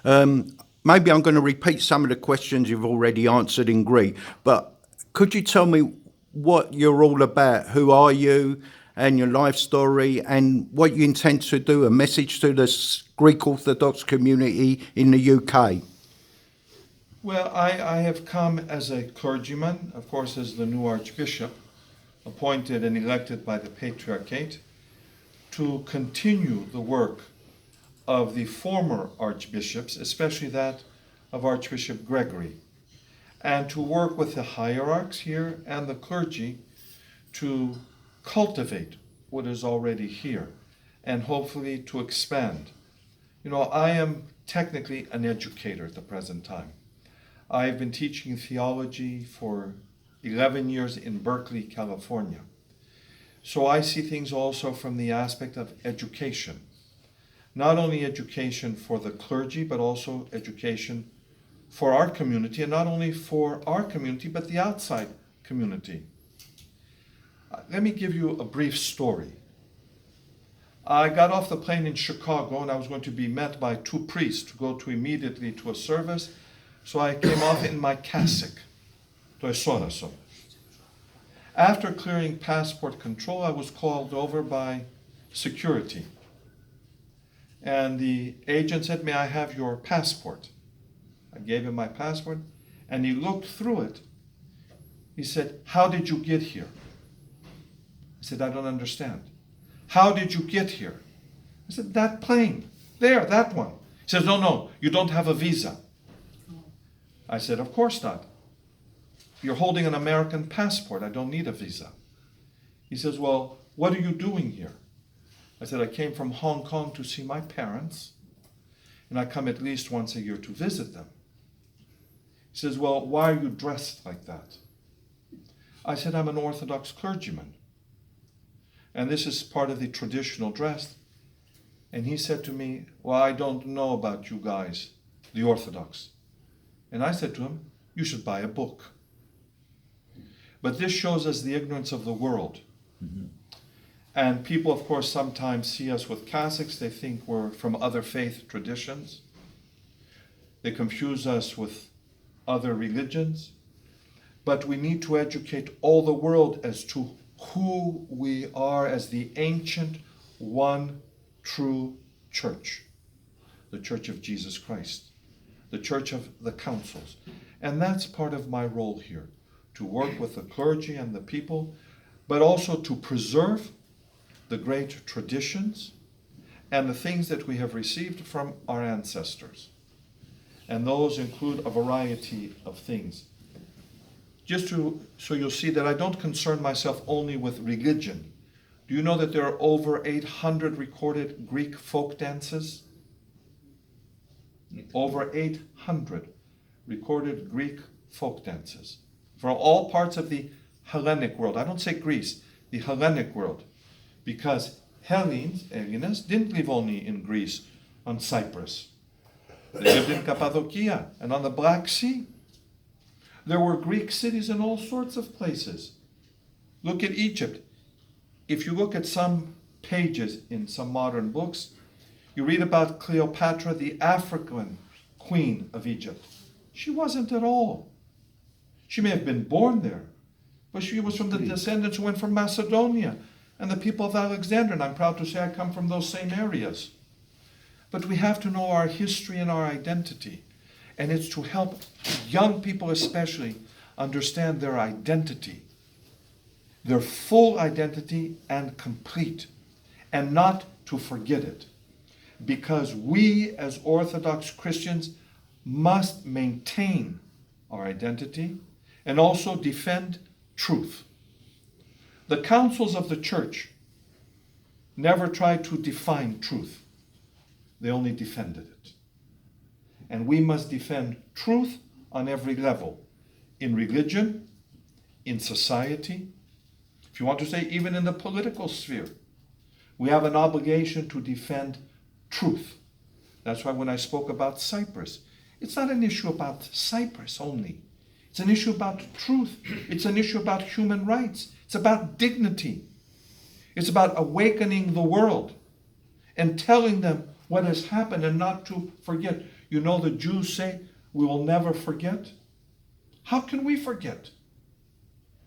Maybe I'm going to repeat some of the questions you've already answered in Greek, but could you tell me what you're all about? Who are you and your life story and what you intend to do, a message to the Greek Orthodox community in the UK? Well, I have come as a clergyman, of course, as the new Archbishop, appointed and elected by the Patriarchate, to continue the work of the former archbishops, especially that of Archbishop Gregory, and to work with the hierarchs here and the clergy to cultivate what is already here and hopefully to expand. You know, I am technically an educator at the present time. I've been teaching theology for 11 years in Berkeley, California. So I see things also from the aspect of education. Not only education for the clergy, but also education for our community, and not only for our community, but the outside community. Let me give you a brief story. I got off the plane in Chicago, and I was going to be met by two priests to go to immediately to a service, so I came off in my cassock. After clearing passport control, I was called over by security. And the agent said, "May I have your passport?" I gave him my passport, and he looked through it. He said, "How did you get here?" I said, "I don't understand." "How did you get here?" I said, "That plane, there, that one." He says, No, you don't have a visa." I said, "Of course not. You're holding an American passport. I don't need a visa." He says, "Well, what are you doing here?" I said, "I came from Hong Kong to see my parents, and I come at least once a year to visit them." He says, "Well, why are you dressed like that?" I said, "I'm an Orthodox clergyman, and this is part of the traditional dress." And he said to me, "Well, I don't know about you guys, the Orthodox." And I said to him, "You should buy a book." But this shows us the ignorance of the world. Mm-hmm. And people, of course, sometimes see us with cassocks. They think we're from other faith traditions. They confuse us with other religions. But we need to educate all the world as to who we are as the ancient, one, true church. The Church of Jesus Christ. The Church of the Councils. And that's part of my role here, to work with the clergy and the people, but also to preserve the great traditions and the things that we have received from our ancestors. And those include a variety of things. So you'll see that I don't concern myself only with religion. Do you know that there are over 800 recorded Greek folk dances? Over 800 recorded Greek folk dances from all parts of the Hellenic world. I don't say Greece, the Hellenic world, because Hellenes didn't live only in Greece, on Cyprus. They lived in Cappadocia and on the Black Sea. There were Greek cities in all sorts of places. Look at Egypt. If you look at some pages in some modern books, you read about Cleopatra, the African queen of Egypt. She wasn't at all. She may have been born there, but she was from the descendants who went from Macedonia and the people of Alexander, and I'm proud to say I come from those same areas. But we have to know our history and our identity, and it's to help young people especially understand their identity, their full identity and complete, and not to forget it. Because we as Orthodox Christians must maintain our identity and also defend truth. The councils of the church never tried to define truth. They only defended it. And we must defend truth on every level, in religion, in society, if you want to say even in the political sphere. We have an obligation to defend truth. That's why when I spoke about Cyprus, it's not an issue about Cyprus only. It's an issue about truth. It's an issue about human rights. It's about dignity. It's about awakening the world and telling them what has happened and not to forget. You know, the Jews say, we will never forget. How can we forget?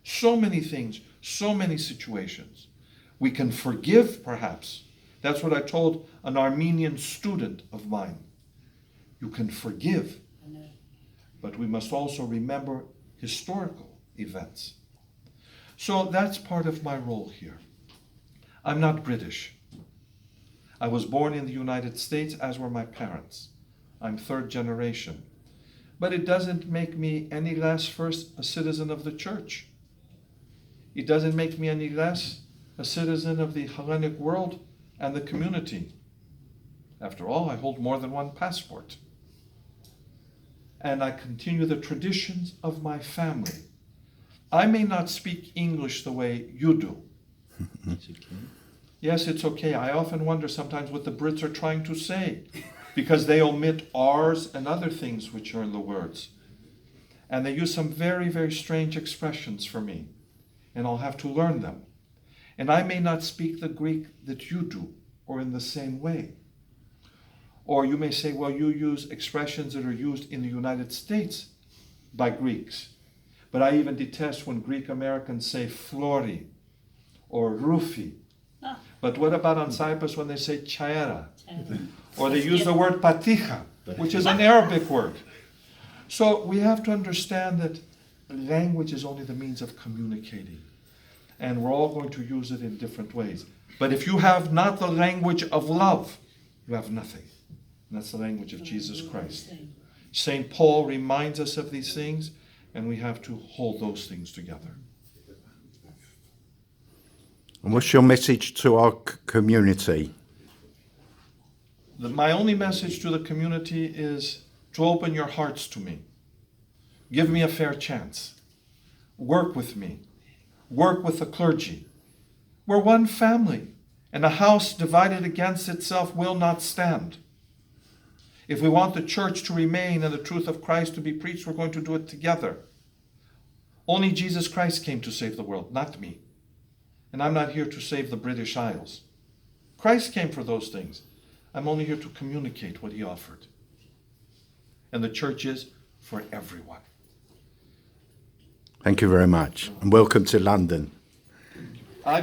So many things, so many situations. We can forgive, perhaps. That's what I told an Armenian student of mine. You can forgive, but we must also remember historical events. So that's part of my role here. I'm not British. I was born in the United States, as were my parents. I'm third generation. But it doesn't make me any less first a citizen of the church. It doesn't make me any less a citizen of the Hellenic world and the community. After all, I hold more than one passport. And I continue the traditions of my family. I may not speak English the way you do. Yes, it's okay. I often wonder sometimes what the Brits are trying to say, because they omit R's and other things which are in the words. And they use some very, very strange expressions for me, and I'll have to learn them. And I may not speak the Greek that you do, or in the same way. Or you may say, well, you use expressions that are used in the United States by Greeks. But I even detest when Greek Americans say flori or rufi. But what about on Cyprus when they say chaera? Or they use the word patija, which is an Arabic word. So we have to understand that language is only the means of communicating. And we're all going to use it in different ways. But if you have not the language of love, you have nothing. And that's the language of Jesus Christ. St. Paul reminds us of these things, and we have to hold those things together. And what's your message to our community? My only message to the community is to open your hearts to me. Give me a fair chance. Work with me. Work with the clergy. We're one family, and a house divided against itself will not stand. If we want the church to remain and the truth of Christ to be preached, we're going to do it together. Only Jesus Christ came to save the world, not me. And I'm not here to save the British Isles. Christ came for those things. I'm only here to communicate what he offered. And the church is for everyone. Thank you very much, and welcome to London.